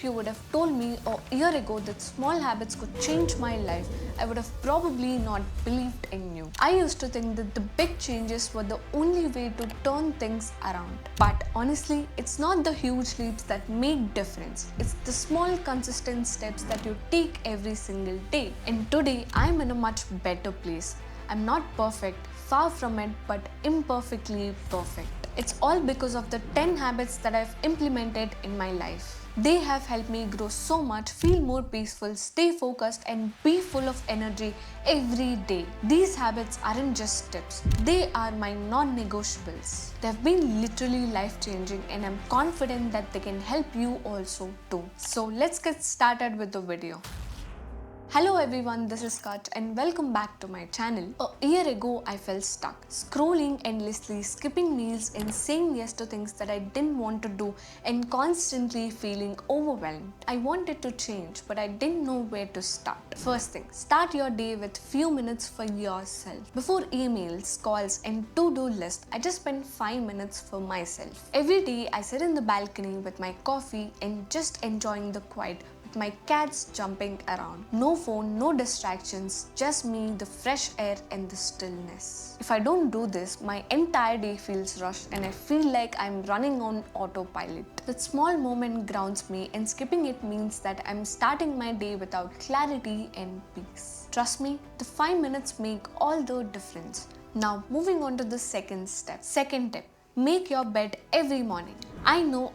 if you would have told me a year ago that small habits could change my life, I would have probably not believed in you. I used to think that the big changes were the only way to turn things around. But honestly, it's not the huge leaps that make difference. It's the small consistent steps that you take every single day. And today, I'm in a much better place. I'm not perfect, far from it, but imperfectly perfect. It's all because of the 10 habits that I've implemented in my life. They have helped me grow so much, feel more peaceful, stay focused, and be full of energy every day. These habits aren't just tips, they are my non-negotiables. They've been literally life-changing, and I'm confident that they can help you also too. So let's get started with the video. Hello everyone, this is Kutch and welcome back to my channel. A year ago, I felt stuck, scrolling endlessly, skipping meals and saying yes to things that I didn't want to do and constantly feeling overwhelmed. I wanted to change, but I didn't know where to start. First thing, start your day with few minutes for yourself. Before emails, calls and to-do list, I just spend 5 minutes for myself. Every day, I sit in the balcony with my coffee and just enjoying the quiet. My cats jumping around. No phone, no distractions, just me, the fresh air and the stillness. If I don't do this, my entire day feels rushed and I feel like I'm running on autopilot. That small moment grounds me and skipping it means that I'm starting my day without clarity and peace. Trust me, the 5 minutes make all the difference. Now moving on to the second step. Second tip. Make your bed every morning. I know.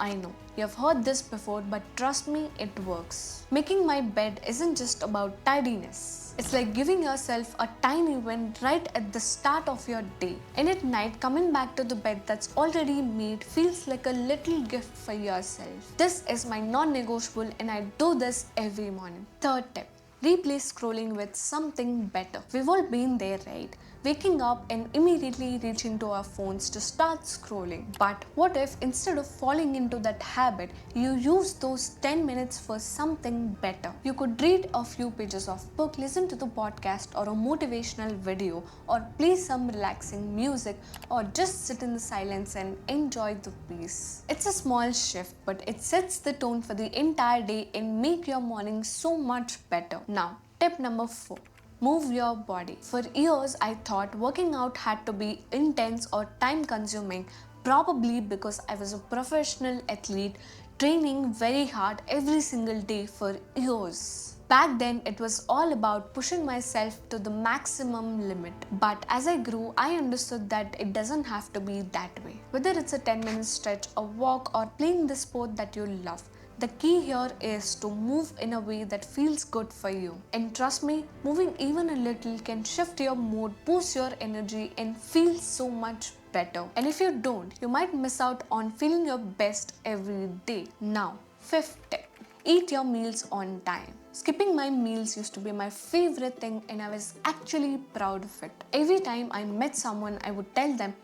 You've heard this before, but trust me, it works. Making my bed isn't just about tidiness. It's like giving yourself a tiny win right at the start of your day. And at night, coming back to the bed that's already made feels like a little gift for yourself. This is my non-negotiable and I do this every morning. Third tip. Replace scrolling with something better. We've all been there, right? Waking up and immediately reaching to our phones to start scrolling. But what if instead of falling into that habit, you use those 10 minutes for something better? You could read a few pages of book, listen to the podcast or a motivational video, or play some relaxing music, or just sit in the silence and enjoy the peace. It's a small shift, but it sets the tone for the entire day and make your morning so much better. Now, tip number 4. Move your body. For years, I thought working out had to be intense or time consuming, probably because I was a professional athlete training very hard every single day for years. Back then, it was all about pushing myself to the maximum limit. But as I grew, I understood that it doesn't have to be that way. Whether it's a 10-minute stretch, a walk, or playing the sport that you love, the key here is to move in a way that feels good for you. And trust me, moving even a little can shift your mood, boost your energy, and feel so much better. And if you don't, you might miss out on feeling your best every day. Now, fifth tip. Eat your meals on time. Skipping my meals used to be my favorite thing and I was actually proud of it. Every time I met someone, I would tell them,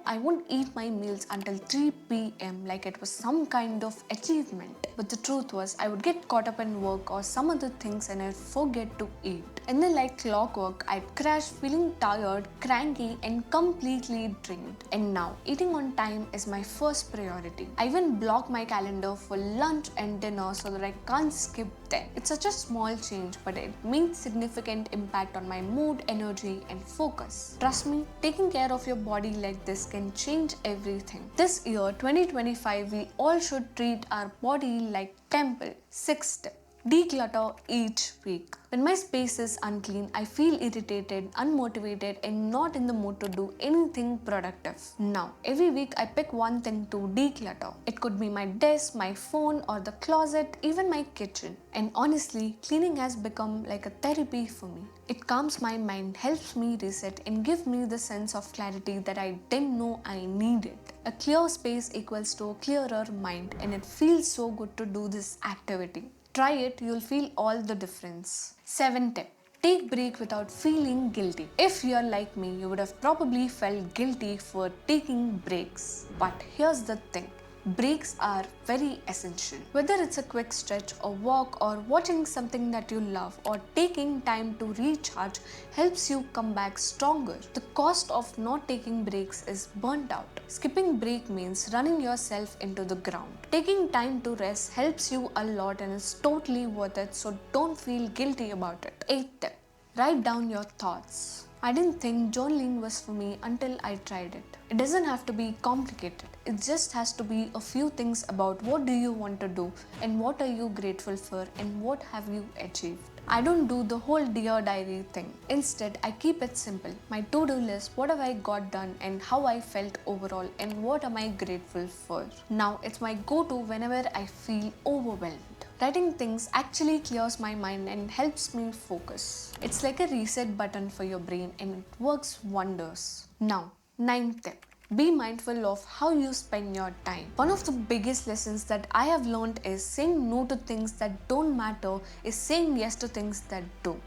I won't eat my meals until 3 p.m. like it was some kind of achievement. But the truth was, I would get caught up in work or some other things and I'd forget to eat. And then like clockwork, I'd crash feeling tired, cranky and completely drained. And now, eating on time is my first priority. I even block my calendar for lunch and dinner so that I can't skip them. It's such a small change, but it makes significant impact on my mood, energy and focus. Trust me, taking care of your body like this can change everything. This year, 2025, we all should treat our body like temple. Sixth step. Declutter each week. When my space is unclean, I feel irritated, unmotivated and not in the mood to do anything productive. Now, every week I pick one thing to declutter. It could be my desk, my phone or the closet, even my kitchen. And honestly, cleaning has become like a therapy for me. It calms my mind, helps me reset and gives me the sense of clarity that I didn't know I needed. A clear space equals to a clearer mind and it feels so good to do this activity. Try it, you'll feel all the difference. 7th tip. Take break without feeling guilty. If you're like me, you would have probably felt guilty for taking breaks. But here's the thing. breaks are very essential. Whether it's a quick stretch, a walk, or watching something that you love, or taking time to recharge helps you come back stronger. The cost of not taking breaks is burnt out. Skipping break means running yourself into the ground. Taking time to rest helps you a lot and is totally worth it, so don't feel guilty about it. 8th tip. Write down your thoughts. I didn't think journaling was for me until I tried it. It doesn't have to be complicated. It just has to be a few things about what do you want to do and what are you grateful for and what have you achieved. I don't do the whole Dear Diary thing. Instead, I keep it simple. My to-do list, what have I got done and how I felt overall and what am I grateful for. Now, it's my go-to whenever I feel overwhelmed. Writing things actually clears my mind and helps me focus. It's like a reset button for your brain and it works wonders. Now, 9th tip. Be mindful of how you spend your time. One of the biggest lessons that I have learned is saying no to things that don't matter is saying yes to things that do.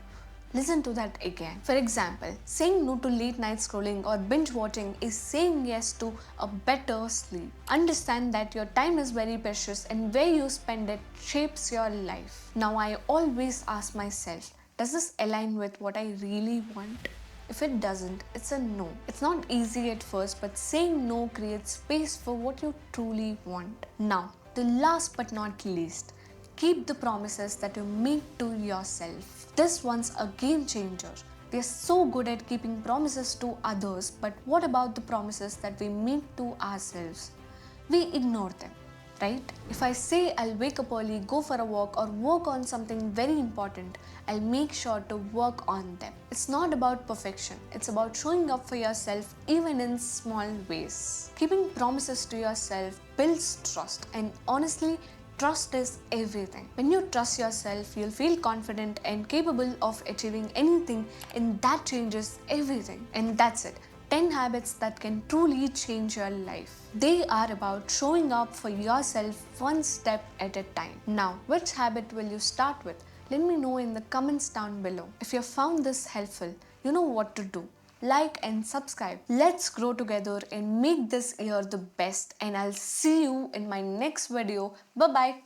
Listen to that again. For example, saying no to late night scrolling or binge watching is saying yes to a better sleep. Understand that your time is very precious and where you spend it shapes your life. Now I always ask myself, does this align with what I really want? If it doesn't, it's a no. It's not easy at first, but saying no creates space for what you truly want. Now, the last but not least, keep the promises that you make to yourself. This one's a game changer. We are so good at keeping promises to others, but what about the promises that we make to ourselves? We ignore them, right? If I say I'll wake up early, go for a walk, or work on something very important, I'll make sure to work on them. It's not about perfection, it's about showing up for yourself even in small ways. Keeping promises to yourself builds trust, and honestly, trust is everything. When you trust yourself, you'll feel confident and capable of achieving anything, and that changes everything. And that's it. 10 habits that can truly change your life. They are about showing up for yourself one step at a time. Now, which habit will you start with? Let me know in the comments down below. If you found this helpful, you know what to do. Like and subscribe. Let's grow together and make this year the best, and I'll see you in my next video. Bye bye.